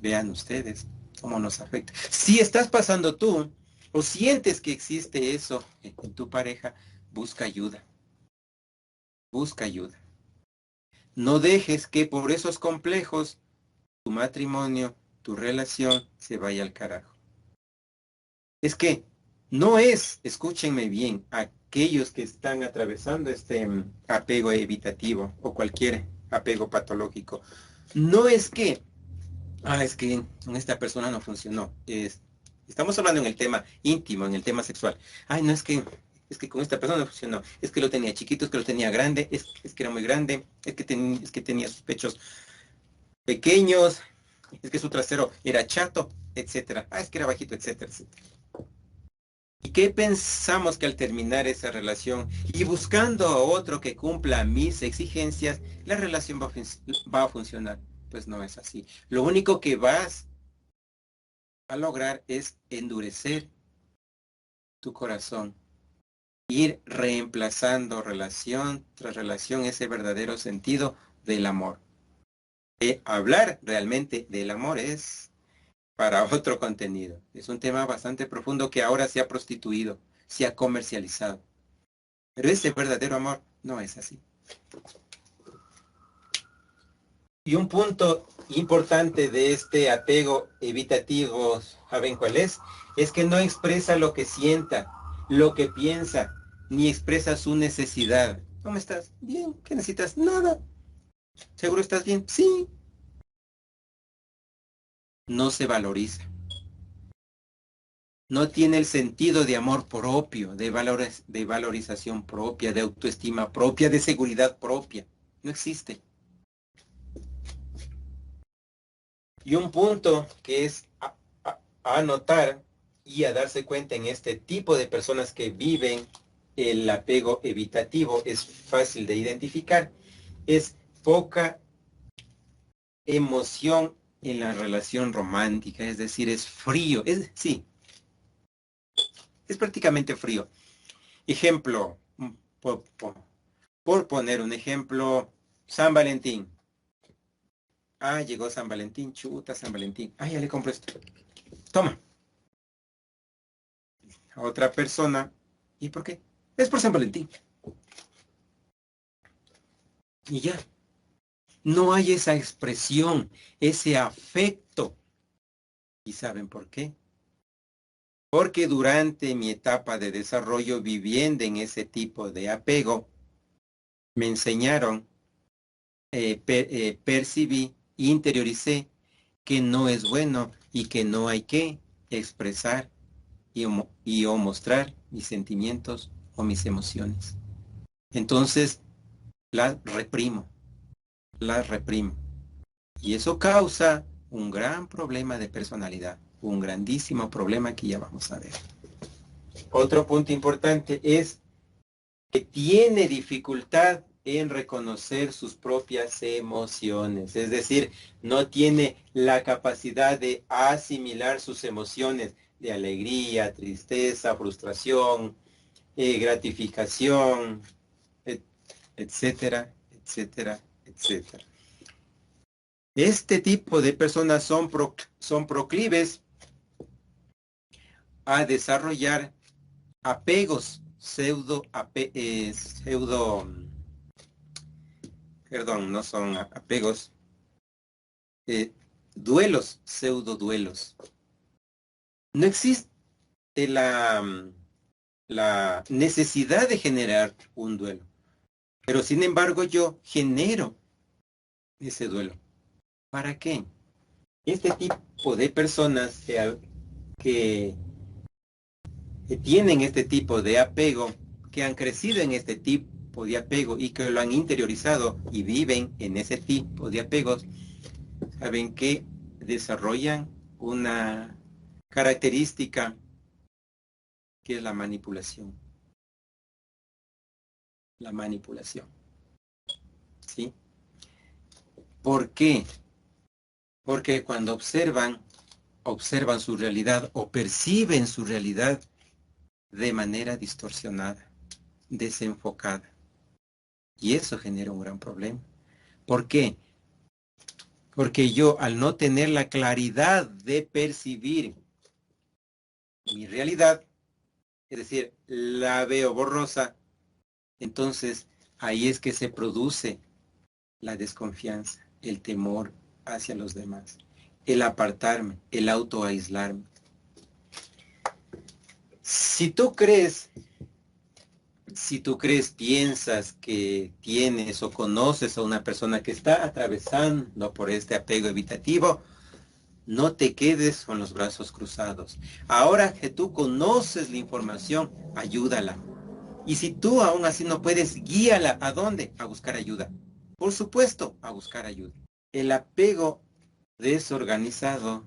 Vean ustedes cómo nos afecta. Si estás pasando tú o sientes que existe eso en tu pareja, busca ayuda. Busca ayuda. No dejes que por esos complejos tu matrimonio, tu relación se vaya al carajo. Es que no es, escúchenme bien, aquellos que están atravesando este apego evitativo o cualquier apego patológico. No es que, es que con esta persona no funcionó. Estamos hablando en el tema íntimo, en el tema sexual. Ay, no es que con esta persona no funcionó. Es que lo tenía chiquito, es que lo tenía grande, es que era muy grande, es que tenía sus pechos pequeños, es que su trasero era chato, etcétera. Es que era bajito, etcétera, etcétera. ¿Y qué pensamos que al terminar esa relación y buscando a otro que cumpla mis exigencias, la relación va a funcionar? Pues no es así. Lo único que vas a lograr es endurecer tu corazón, ir reemplazando relación tras relación ese verdadero sentido del amor. Hablar realmente del amor es para otro contenido. Es un tema bastante profundo que ahora se ha prostituido, se ha comercializado. Pero ese verdadero amor no es así. Y un punto importante de este apego evitativo, ¿saben cuál es? Es que no expresa lo que sienta, lo que piensa, ni expresa su necesidad. ¿Cómo estás? Bien. ¿Qué necesitas? Nada. ¿Seguro estás bien? Sí. No se valoriza. No tiene el sentido de amor propio, de valorización propia, de autoestima propia, de seguridad propia. No existe. Y un punto que es a notar y a darse cuenta en este tipo de personas que viven el apego evitativo, es fácil de identificar, es poca emoción en la relación romántica, es decir, es frío, sí, es prácticamente frío. Ejemplo, por poner un ejemplo, San Valentín. Ah, llegó San Valentín, chuta San Valentín. Ah, ya le compro esto. Toma. A otra persona. ¿Y por qué? Es por San Valentín. Y ya. No hay esa expresión, ese afecto. ¿Y saben por qué? Porque durante mi etapa de desarrollo viviendo en ese tipo de apego, me enseñaron, percibí, interioricé que no es bueno y que no hay que expresar o mostrar mis sentimientos o mis emociones. Entonces, las reprimo, las reprimo. Y eso causa un gran problema de personalidad, un grandísimo problema que ya vamos a ver. Otro punto importante es que tiene dificultad en reconocer sus propias emociones, es decir, no tiene la capacidad de asimilar sus emociones de alegría, tristeza, frustración, gratificación, etcétera, etcétera, etcétera. Este tipo de personas son proclives a desarrollar apegos perdón, no son apegos, duelos, pseudo duelos. No existe la necesidad de generar un duelo, pero sin embargo yo genero ese duelo. ¿Para qué? Este tipo de personas que tienen este tipo de apego, que han crecido en este tipo de apego y que lo han interiorizado y viven en ese tipo de apegos, saben que desarrollan una característica que es la manipulación. La manipulación. ¿Sí? ¿Por qué? Porque cuando observan su realidad o perciben su realidad de manera distorsionada, desenfocada. Y eso genera un gran problema. ¿Por qué? Porque yo, al no tener la claridad de percibir mi realidad, es decir, la veo borrosa, entonces ahí es que se produce la desconfianza, el temor hacia los demás, el apartarme, el autoaislarme. Si tú crees, piensas que tienes o conoces a una persona que está atravesando por este apego evitativo, no te quedes con los brazos cruzados. Ahora que tú conoces la información, ayúdala. Y si tú aún así no puedes, guíala. ¿A dónde? A buscar ayuda. Por supuesto, a buscar ayuda. El apego desorganizado,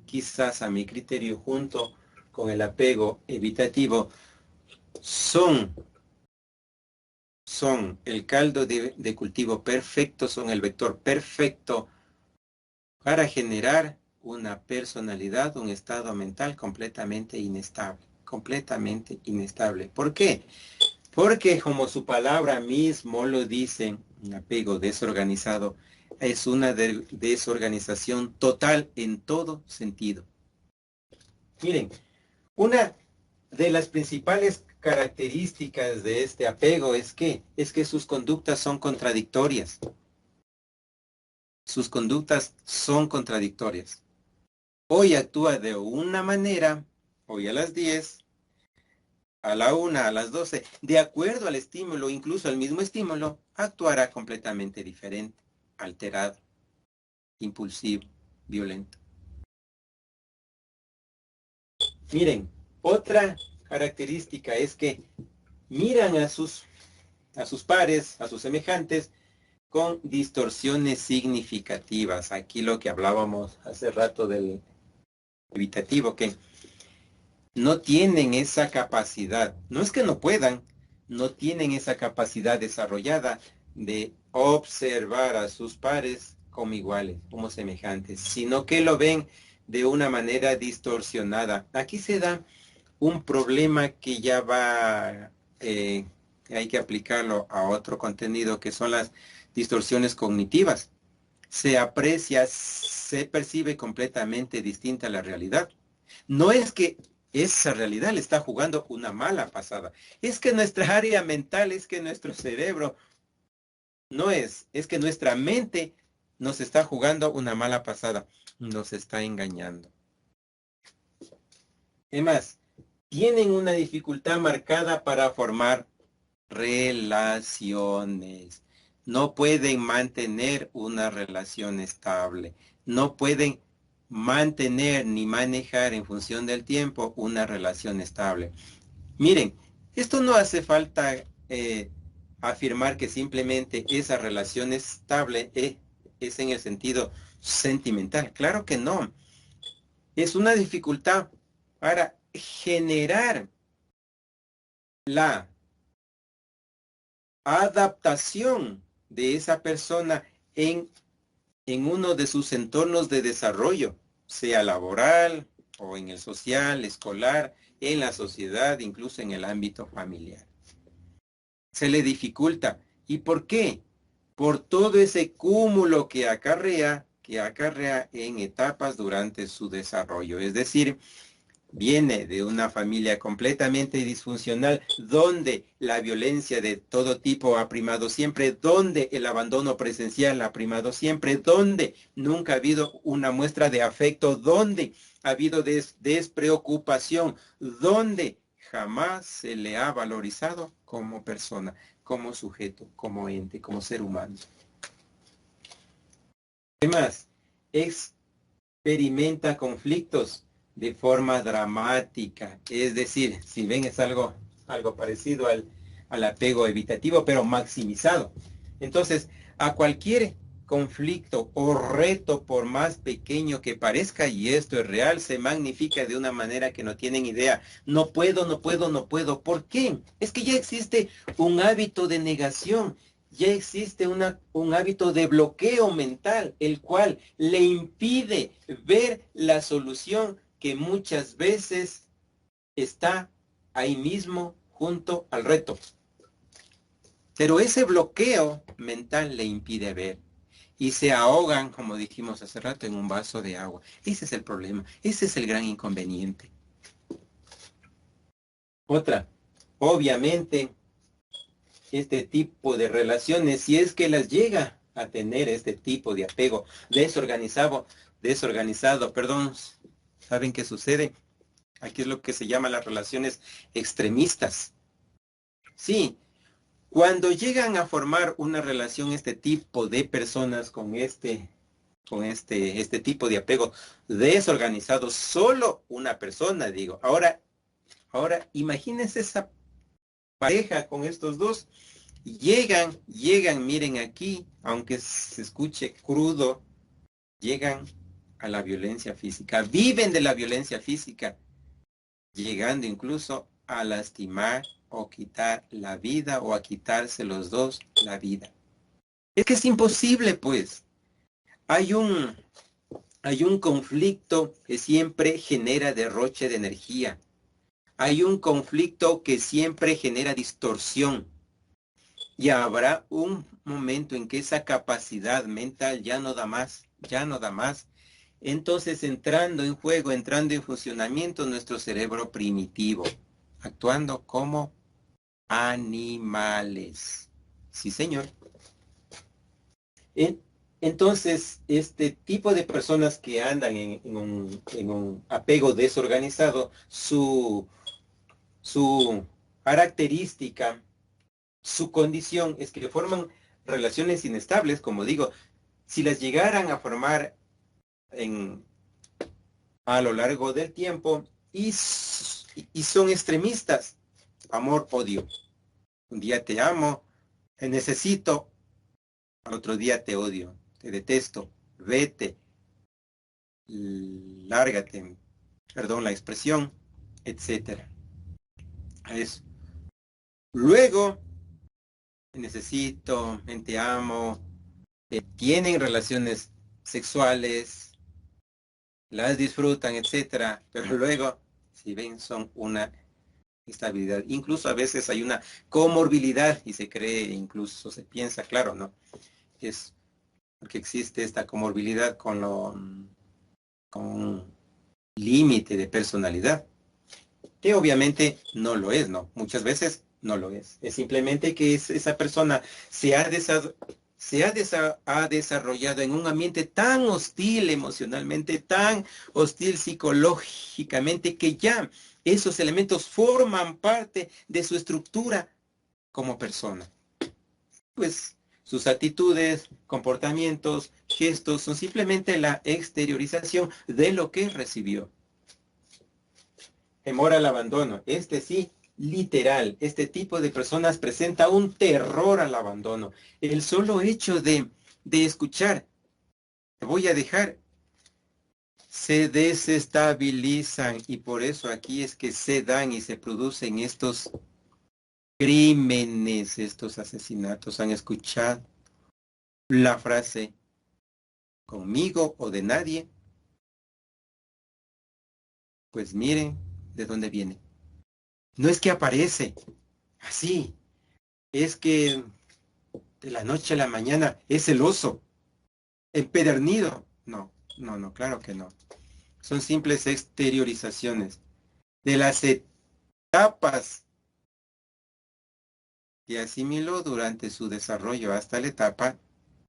quizás a mi criterio, junto con el apego evitativo, son el caldo de cultivo perfecto, son el vector perfecto para generar una personalidad, un estado mental completamente inestable. Completamente inestable. ¿Por qué? Porque como su palabra mismo lo dice, un apego desorganizado es una desorganización total en todo sentido. Miren, una de las principales características de este apego es que sus conductas son contradictorias. Sus conductas son contradictorias. Hoy actúa de una manera, hoy a las 10, a la 1, a las 12, de acuerdo al estímulo, incluso al mismo estímulo, actuará completamente diferente, alterado, impulsivo, violento. Miren, otra característica es que miran a sus pares, a sus semejantes, con distorsiones significativas. Aquí lo que hablábamos hace rato del evitativo, que no tienen esa capacidad, no es que no puedan, no tienen esa capacidad desarrollada de observar a sus pares como iguales, como semejantes, sino que lo ven de una manera distorsionada. Aquí se da un problema que ya va, hay que aplicarlo a otro contenido, que son las distorsiones cognitivas. Se aprecia, se percibe completamente distinta a la realidad. No es que esa realidad le está jugando una mala pasada, es que nuestra área mental, es que nuestro cerebro no es que nuestra mente nos está jugando una mala pasada, nos está engañando. Es más, tienen una dificultad marcada para formar relaciones. No pueden mantener una relación estable. No pueden mantener ni manejar en función del tiempo una relación estable. Miren, esto no hace falta afirmar que simplemente esa relación estable es en el sentido sentimental. Claro que no. Es una dificultad para generar la adaptación de esa persona en uno de sus entornos de desarrollo, sea laboral o en el social, escolar, en la sociedad, incluso en el ámbito familiar. Se le dificulta. ¿Y por qué? Por todo ese cúmulo que acarrea en etapas durante su desarrollo. Es decir, viene de una familia completamente disfuncional, donde la violencia de todo tipo ha primado siempre, donde el abandono presencial ha primado siempre, donde nunca ha habido una muestra de afecto, donde ha habido despreocupación, donde jamás se le ha valorizado como persona, como sujeto, como ente, como ser humano. Además, experimenta conflictos de forma dramática. Es decir, si ven es algo parecido al apego evitativo, pero maximizado. Entonces, a cualquier conflicto o reto, por más pequeño que parezca, y esto es real, se magnifica de una manera que no tienen idea. No puedo, no puedo, no puedo. ¿Por qué? Es que ya existe un hábito de negación. Ya existe un hábito de bloqueo mental, el cual le impide ver la solución que muchas veces está ahí mismo junto al reto. Pero ese bloqueo mental le impide ver y se ahogan, como dijimos hace rato, en un vaso de agua. Ese es el problema, ese es el gran inconveniente. Otra, obviamente, este tipo de relaciones, si es que las llega a tener este tipo de apego desorganizado, perdón, ¿saben qué sucede? Aquí es lo que se llama las relaciones extremistas. Sí, cuando llegan a formar una relación este tipo de personas con este tipo de apego desorganizado, solo una persona, digo. Ahora imagínense esa pareja con estos dos. Llegan, miren aquí, aunque se escuche crudo, llegan a la violencia física, viven de la violencia física, llegando incluso a lastimar o quitar la vida o a quitarse los dos la vida. Es que es imposible, pues. Hay un, hay un conflicto que siempre genera derroche de energía. Hay un conflicto que siempre genera distorsión. Y habrá un momento en que esa capacidad mental ya no da más, ya no da más. Entonces, entrando en juego, entrando en funcionamiento nuestro cerebro primitivo, actuando como animales. Sí, señor. En- entonces, este tipo de personas que andan en un apego desorganizado, su característica, su condición es que forman relaciones inestables, como digo, si las llegaran a formar en, a lo largo del tiempo y son extremistas, amor-odio. Un día te amo, te necesito, al otro día te odio, te detesto, vete, lárgate, perdón la expresión. etcétera. A eso. Luego, necesito, te amo, tienen relaciones sexuales, las disfrutan, etcétera, pero luego, si ven, son una estabilidad. Incluso a veces hay una comorbilidad y se cree, incluso se piensa, claro, ¿no? Es porque existe esta comorbilidad con un límite de personalidad, que obviamente no lo es, ¿no? Muchas veces no lo es. Es simplemente que esa persona ha desarrollado en un ambiente tan hostil emocionalmente, tan hostil psicológicamente, que ya esos elementos forman parte de su estructura como persona. Pues sus actitudes, comportamientos, gestos son simplemente la exteriorización de lo que recibió. Temor al abandono. Este sí, literal. Este tipo de personas presenta un terror al abandono. El solo hecho de escuchar, te voy a dejar, se desestabilizan y por eso aquí es que se dan y se producen estos crímenes, estos asesinatos. ¿Han escuchado la frase conmigo o de nadie? Pues miren de dónde viene. No es que aparece así, es que de la noche a la mañana es celoso, empedernido. No, no, no, claro que no. Son simples exteriorizaciones de las etapas que asimiló durante su desarrollo hasta la etapa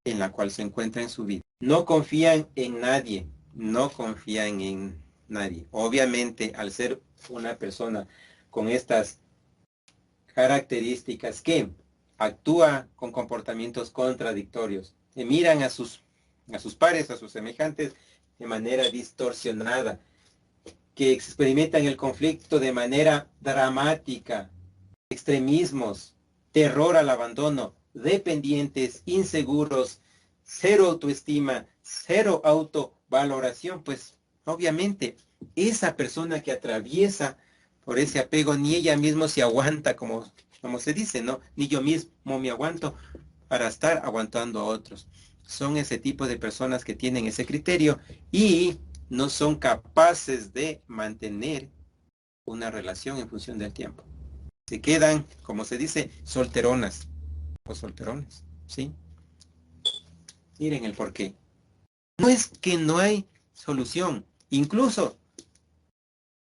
en la cual se encuentra en su vida. No confían en nadie, no confían en nadie. Obviamente, al ser una persona con estas características que actúa con comportamientos contradictorios, que miran a sus pares, a sus semejantes, de manera distorsionada, que experimentan el conflicto de manera dramática, extremismos, terror al abandono, dependientes, inseguros, cero autoestima, cero autovaloración, pues obviamente esa persona que atraviesa por ese apego, ni ella misma se aguanta, como se dice, ¿no? Ni yo mismo me aguanto para estar aguantando a otros. Son ese tipo de personas que tienen ese criterio y no son capaces de mantener una relación en función del tiempo. Se quedan, como se dice, solteronas o solterones, ¿sí? Miren el porqué. No es que no hay solución. Incluso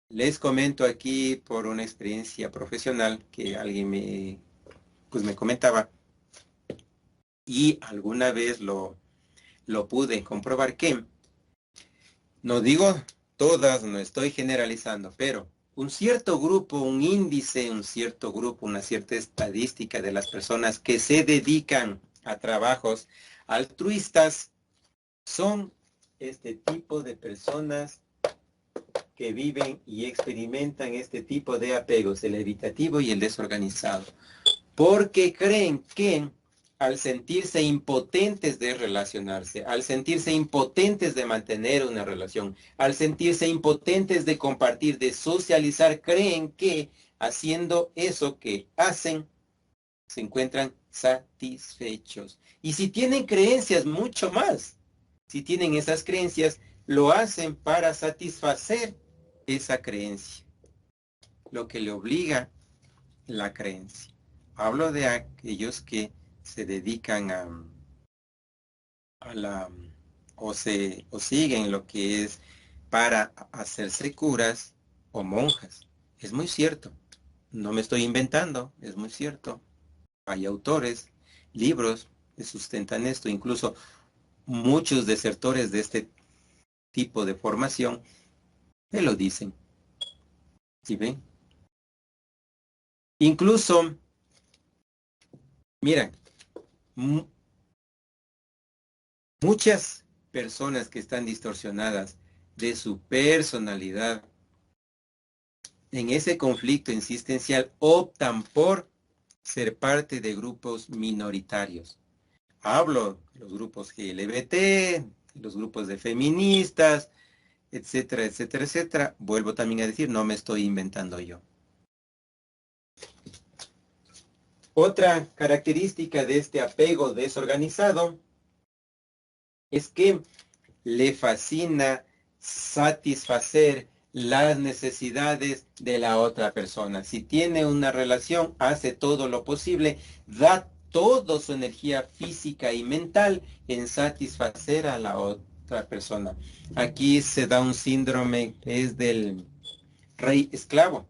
les comento aquí por una experiencia profesional que alguien me comentaba y alguna vez lo pude comprobar que, no digo todas, no estoy generalizando, pero un cierto grupo, un índice, un cierto grupo, una cierta estadística de las personas que se dedican a trabajos altruistas son este tipo de personas que viven y experimentan este tipo de apegos, el evitativo y el desorganizado, porque creen que al sentirse impotentes de relacionarse, al sentirse impotentes de mantener una relación, al sentirse impotentes de compartir, de socializar, creen que haciendo eso que hacen, se encuentran satisfechos. Y si tienen creencias, mucho más. Si tienen esas creencias, lo hacen para satisfacer esa creencia, lo que le obliga la creencia. Hablo de aquellos que se dedican a la o siguen lo que es para hacerse curas o monjas. Es muy cierto. No me estoy inventando, es muy cierto. Hay autores, libros que sustentan esto, incluso muchos desertores de este tipo de formación me lo dicen. ¿Sí ven? Incluso, mira, muchas personas que están distorsionadas de su personalidad en ese conflicto existencial optan por ser parte de grupos minoritarios. Hablo de los grupos LGBT, los grupos de feministas, etcétera, etcétera, etcétera. Vuelvo también a decir, no me estoy inventando yo. Otra característica de este apego desorganizado es que le fascina satisfacer las necesidades de la otra persona. Si tiene una relación, hace todo lo posible, da toda su energía física y mental en satisfacer a la otra persona. Aquí se da un síndrome, es del rey esclavo.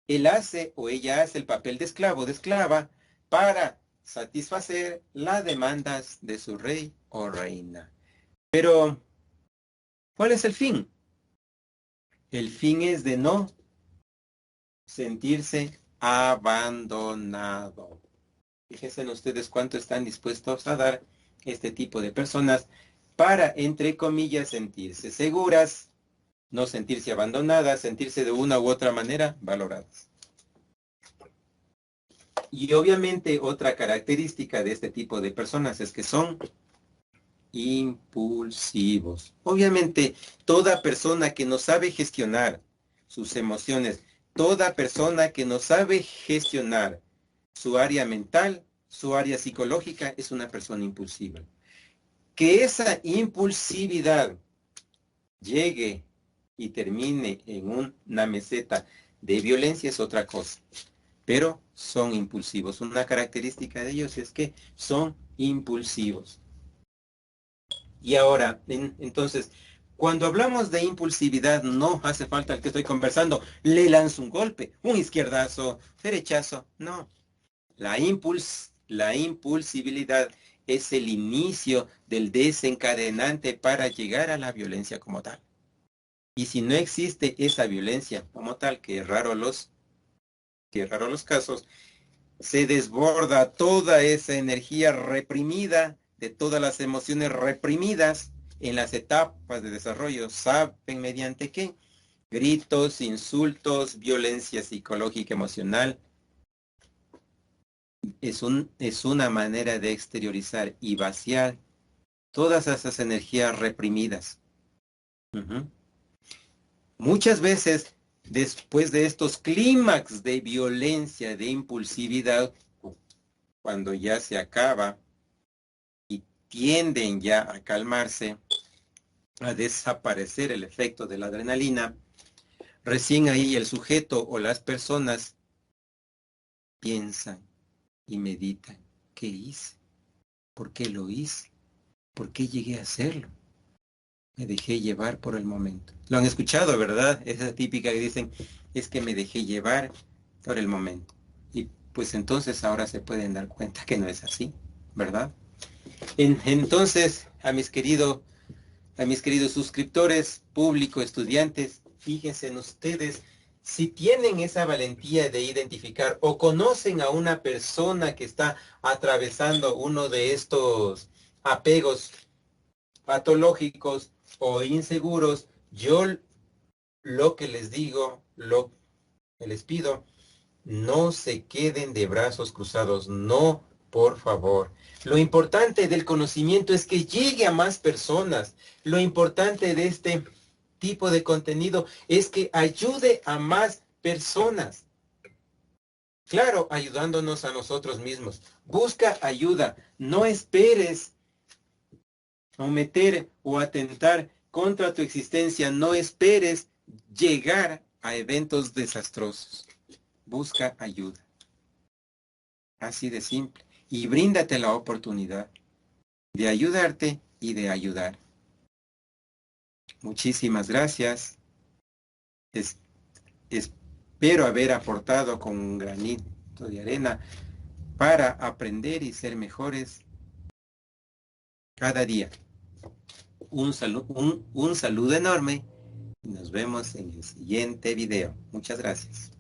Él hace o ella hace el papel de esclavo, de esclava, para satisfacer las demandas de su rey o reina. Pero, ¿cuál es el fin? El fin es de no sentirse abandonado. Fíjense ustedes cuánto están dispuestos a dar este tipo de personas para, entre comillas, sentirse seguras, no sentirse abandonadas, sentirse de una u otra manera valoradas. Y obviamente otra característica de este tipo de personas es que son impulsivos. Obviamente, toda persona que no sabe gestionar sus emociones, toda persona que no sabe gestionar su área mental, su área psicológica, es una persona impulsiva. Que esa impulsividad llegue y termine en una meseta de violencia es otra cosa. Pero son impulsivos. Una característica de ellos es que son impulsivos. Y ahora, entonces, cuando hablamos de impulsividad, no hace falta el que estoy conversando, le lanzo un golpe, un izquierdazo, derechazo, no. La impulsibilidad es el inicio del desencadenante para llegar a la violencia como tal. Y si no existe esa violencia como tal, que es raro los casos, se desborda toda esa energía reprimida, de todas las emociones reprimidas en las etapas de desarrollo. ¿Saben mediante qué? Gritos, insultos, violencia psicológica, emocional. Es una manera de exteriorizar y vaciar todas esas energías reprimidas. Muchas veces, después de estos clímax de violencia, de impulsividad, cuando ya se acaba y tienden ya a calmarse, a desaparecer el efecto de la adrenalina, recién ahí el sujeto o las personas piensan y meditan. ¿Qué hice? ¿Por qué lo hice? ¿Por qué llegué a hacerlo? Me dejé llevar por el momento. Lo han escuchado, ¿verdad? Esa típica que dicen, es que me dejé llevar por el momento. Y pues entonces ahora se pueden dar cuenta que no es así, ¿verdad? Entonces, a mis queridos suscriptores, público, estudiantes, fíjense en ustedes, si tienen esa valentía de identificar o conocen a una persona que está atravesando uno de estos apegos patológicos o inseguros, yo lo que les digo, lo que les pido, no se queden de brazos cruzados, no, por favor. Lo importante del conocimiento es que llegue a más personas. Lo importante de este tipo de contenido es que ayude a más personas. Claro, ayudándonos a nosotros mismos. Busca ayuda. No esperes cometer o atentar contra tu existencia. No esperes llegar a eventos desastrosos. Busca ayuda. Así de simple. Y bríndate la oportunidad de ayudarte y de ayudar. Muchísimas gracias. Espero haber aportado con un granito de arena para aprender y ser mejores cada día. Un saludo enorme y nos vemos en el siguiente video. Muchas gracias.